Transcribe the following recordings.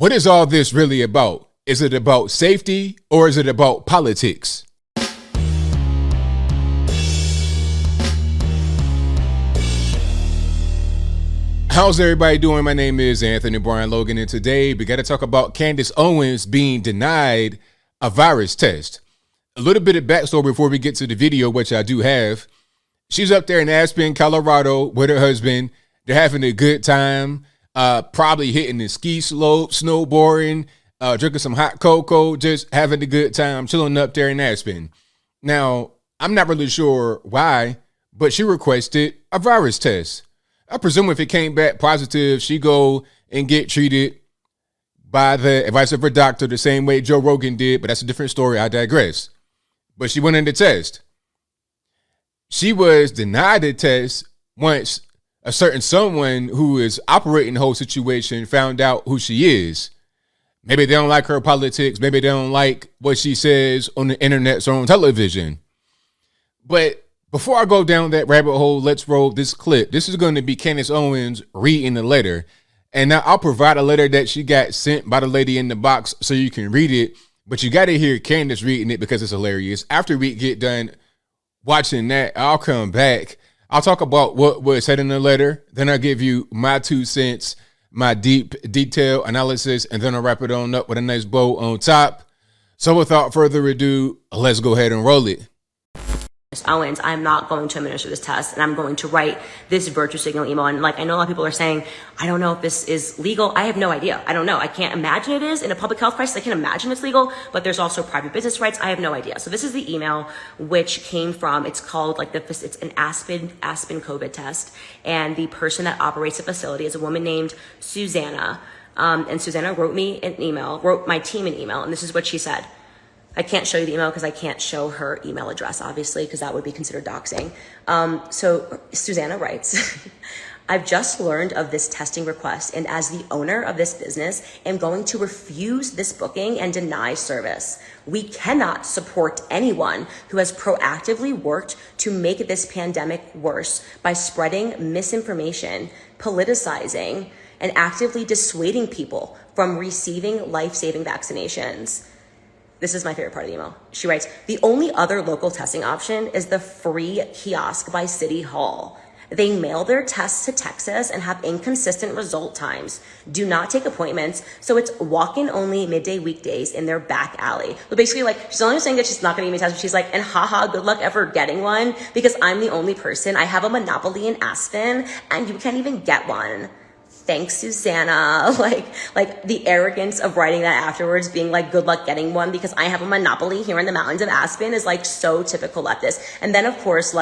What is all this really about? Is it about safety or is it about politics? How's everybody doing? My name is Anthony Brian Logan, and today we got to talk about Candace Owens being denied a virus test. A little bit of backstory before we get to the video, which I do have. She's up there in Aspen, Colorado with her husband. They're having a good time, probably hitting the ski slope, snowboarding, drinking some hot cocoa, just having a good time, chilling up there in Aspen. Now, I'm not really sure why, but she requested a virus test. I presume if it came back positive, she go and get treated by the advice of her doctor the same way Joe Rogan did, but that's a different story. I digress. But she went in the test. She was denied the test once a certain someone who is operating the whole situation found out who she is. Maybe they don't like her politics. Maybe they don't like what she says on the internet or on television. But before I go down that rabbit hole, let's roll this clip. This is going to be Candace Owens reading the letter. And now I'll provide a letter that she got sent by the lady in the box so you can read it. But you got to hear Candace reading it because it's hilarious. After we get done watching that, I'll come back. I'll talk about what was said in the letter. Then I'll give you my 2 cents, my deep detail analysis, and then I'll wrap it on up with a nice bow on top. So without further ado, let's go ahead and roll it. Owens, I'm not going to administer this test, and I'm going to write this virtue signal email. And I know a lot of people are saying, I don't know if this is legal. I have no idea. I don't know. I can't imagine it is in a public health crisis. I can't imagine it's legal, but there's also private business rights. I have no idea. So this is the email which came from, it's called it's an Aspen COVID test. And the person that operates the facility is a woman named Susanna. And Susanna wrote my team an email. And this is what she said. I can't show you the email because I can't show her email address, obviously, because that would be considered doxing. So Susanna writes, I've just learned of this testing request, and as the owner of this business, am going to refuse this booking and deny service. We cannot support anyone who has proactively worked to make this pandemic worse by spreading misinformation, politicizing, and actively dissuading people from receiving life-saving vaccinations. This is my favorite part of the email. She writes, the only other local testing option is the free kiosk by City Hall. They mail their tests to Texas and have inconsistent result times. Do not take appointments, so it's walk-in only midday weekdays in their back alley. So basically, she's only saying that she's not gonna give me a test, but she's like, and haha, good luck ever getting one, because I'm the only person. I have a monopoly in Aspen, and you can't even get one. Thanks, Susanna. Like the arrogance of writing that afterwards, being like, good luck getting one because I have a monopoly here in the mountains of Aspen, is so typical leftist. And then of course,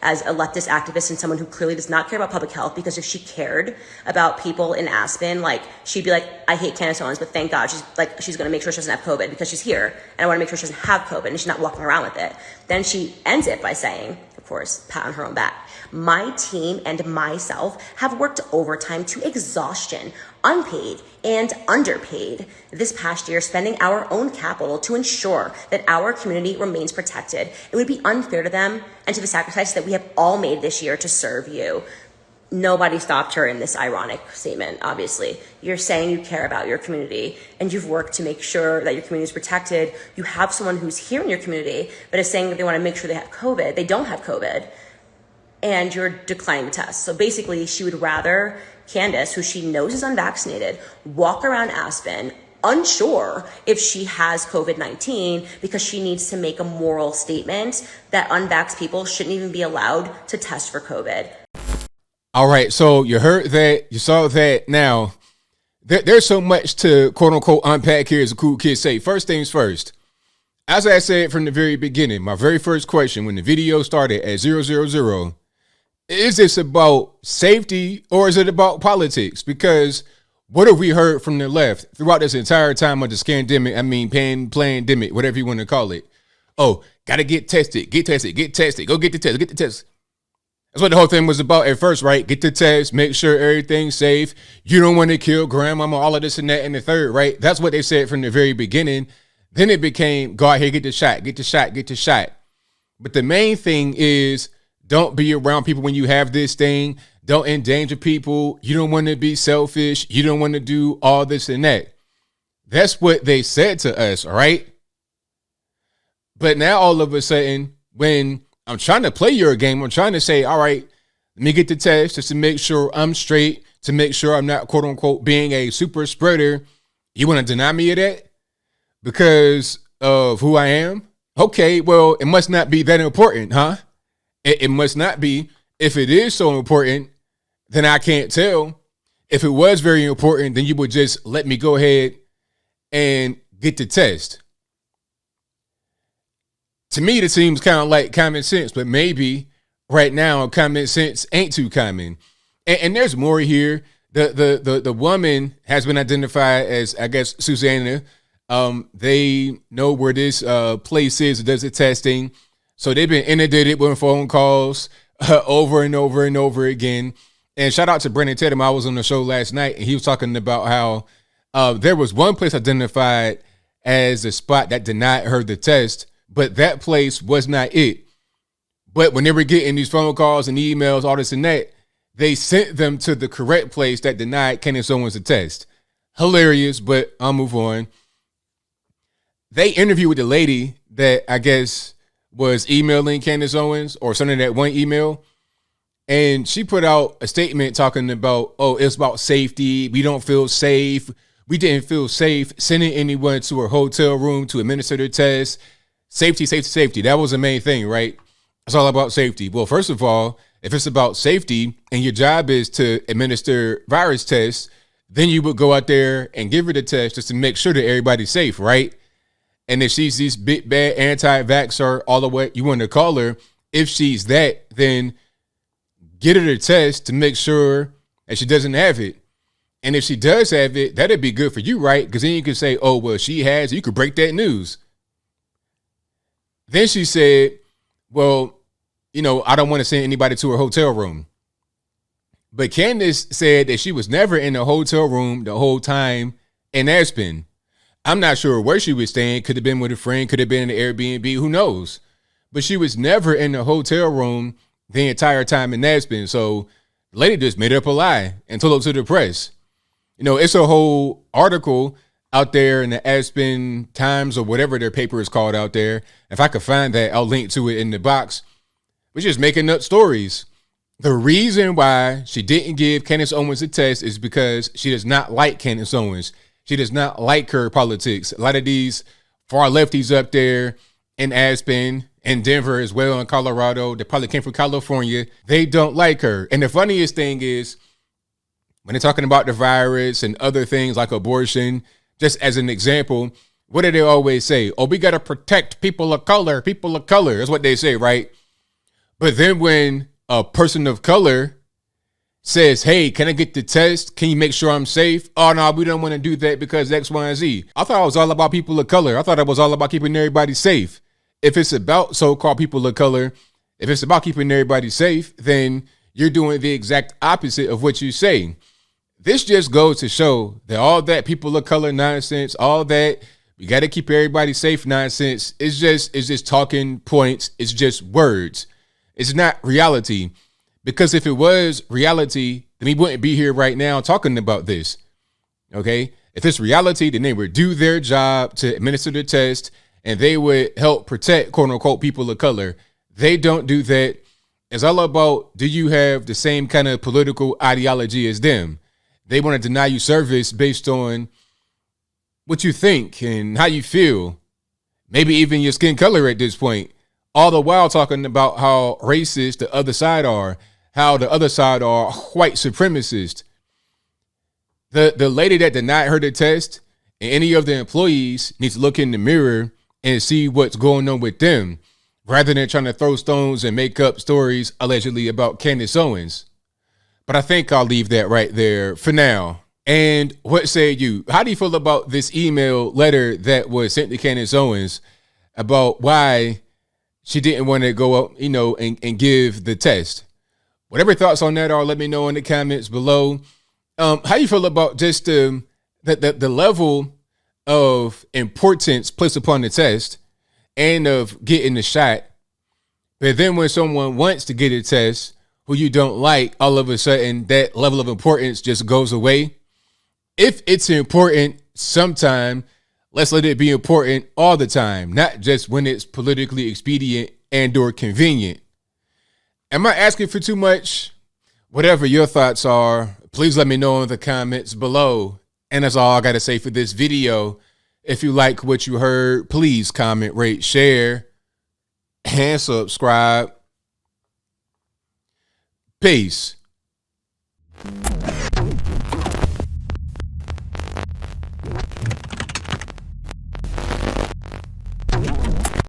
as a leftist activist and someone who clearly does not care about public health, because if she cared about people in Aspen, she'd be like, I hate Candace Owens, but thank God she's going to make sure she doesn't have COVID because she's here. And I want to make sure she doesn't have COVID and she's not walking around with it. Then she ends it by saying, of course, pat on her own back, my team and myself have worked overtime to exhaustion, unpaid and underpaid this past year, spending our own capital to ensure that our community remains protected. It would be unfair to them and to the sacrifice that we have all made this year to serve you. Nobody stopped her in this ironic statement, obviously. You're saying you care about your community and you've worked to make sure that your community is protected. You have someone who's here in your community that is saying that they want to make sure they have COVID. They don't have COVID. And you're declining the test. So basically, she would rather Candace, who she knows is unvaccinated, walk around Aspen unsure if she has COVID-19 because she needs to make a moral statement that unvaxxed people shouldn't even be allowed to test for COVID. All right, so you heard that, you saw that. Now, there's so much to quote-unquote unpack here, as the cool kids say. First things first, as I said from the very beginning, my very first question when the video started at 000, is this about safety or is it about politics? Because what have we heard from the left throughout this entire time of the scandemic, pandemic, whatever you want to call it? Oh, got to get tested, go get the test. That's what the whole thing was about at first, right? Get the test, make sure everything's safe. You don't want to kill grandmama, all of this and that and the third, right? That's what they said from the very beginning. Then it became, go out here, get the shot. But the main thing is, don't be around people when you have this thing. Don't endanger people. You don't want to be selfish. You don't want to do all this and that. That's what they said to us, all right? But now all of a sudden, when I'm trying to play your game, I'm trying to say, all right, let me get the test just to make sure I'm straight, to make sure I'm not, quote unquote, being a super spreader. You want to deny me of that because of who I am? Okay, well, it must not be that important, huh? It must not be. If it is so important, then I can't tell. If it was very important, then you would just let me go ahead and get the test. To me, it seems kind of like common sense, but maybe right now common sense ain't too common. And there's more here. The woman has been identified as, I guess, Susanna. They know where this place is that does the testing. So they've been inundated with phone calls over and over and over again. And shout out to Brennan Tatum. I was on the show last night, and he was talking about how there was one place identified as a spot that denied her the test, but that place was not it. But when they were getting these phone calls and emails, all this and that, they sent them to the correct place that denied Candace Owens the test. Hilarious, but I'll move on. They interviewed with the lady that I guess was emailing Candace Owens or sending that one email. And she put out a statement talking about, oh, it's about safety. We don't feel safe. We didn't feel safe sending anyone to a hotel room to administer the test. Safety, safety, safety. That was the main thing, right? It's all about safety. Well, first of all, if it's about safety and your job is to administer virus tests, then you would go out there and give her the test just to make sure that everybody's safe, right? And if she's this big, bad anti-vaxxer, all the way you want to call her, if she's that, then get her the test to make sure that she doesn't have it. And if she does have it, that'd be good for you, right? Because then you can say, oh, well, she has, you could break that news. Then she said, well, you know, I don't want to send anybody to her hotel room. But Candace said that she was never in the hotel room the whole time in Aspen. I'm not sure where she was staying. Could have been with a friend, could have been in the Airbnb, who knows? But she was never in the hotel room the entire time in Aspen. So the lady just made up a lie and told it to the press. You know, it's a whole article out there in the Aspen Times or whatever their paper is called out there. If I could find that, I'll link to it in the box. We're just making up stories. The reason why she didn't give Candace Owens a test is because she does not like Candace Owens. She does not like her politics. A lot of these far lefties up there in Aspen and Denver as well, in Colorado, they probably came from California. They don't like her. And the funniest thing is when they're talking about the virus and other things like abortion, just as an example, what do they always say? Oh, we got to protect people of color, people of color. That's what they say, right? But then when a person of color says, hey, can I get the test? Can you make sure I'm safe? Oh, no, we don't want to do that because X, Y, and Z. I thought it was all about people of color. I thought it was all about keeping everybody safe. If it's about so-called people of color, if it's about keeping everybody safe, then you're doing the exact opposite of what you say. This just goes to show that all that people of color nonsense, all that we got to keep everybody safe nonsense, it's just talking points. It's just words. It's not reality. Because if it was reality, then we wouldn't be here right now talking about this. Okay? If it's reality, then they would do their job to administer the test and they would help protect, quote unquote, people of color. They don't do that. It's all about, do you have the same kind of political ideology as them? They want to deny you service based on what you think and how you feel. Maybe even your skin color at this point. All the while talking about how racist the other side are, how the other side are white supremacist. The lady that denied her the test and any of the employees needs to look in the mirror and see what's going on with them rather than trying to throw stones and make up stories allegedly about Candace Owens. But I think I'll leave that right there for now. And what say you? How do you feel about this email letter that was sent to Candace Owens about why she didn't want to go out, and give the test? Whatever thoughts on that are, let me know in the comments below. How you feel about just the level of importance placed upon the test and of getting the shot? But then when someone wants to get a test who you don't like, all of a sudden that level of importance just goes away. If it's important sometime. Let's let it be important all the time, not just when it's politically expedient and or convenient. Am I asking for too much? Whatever your thoughts are, please let me know in the comments below. And that's all I got to say for this video. If you like what you heard, please comment, rate, share, and subscribe. Peace.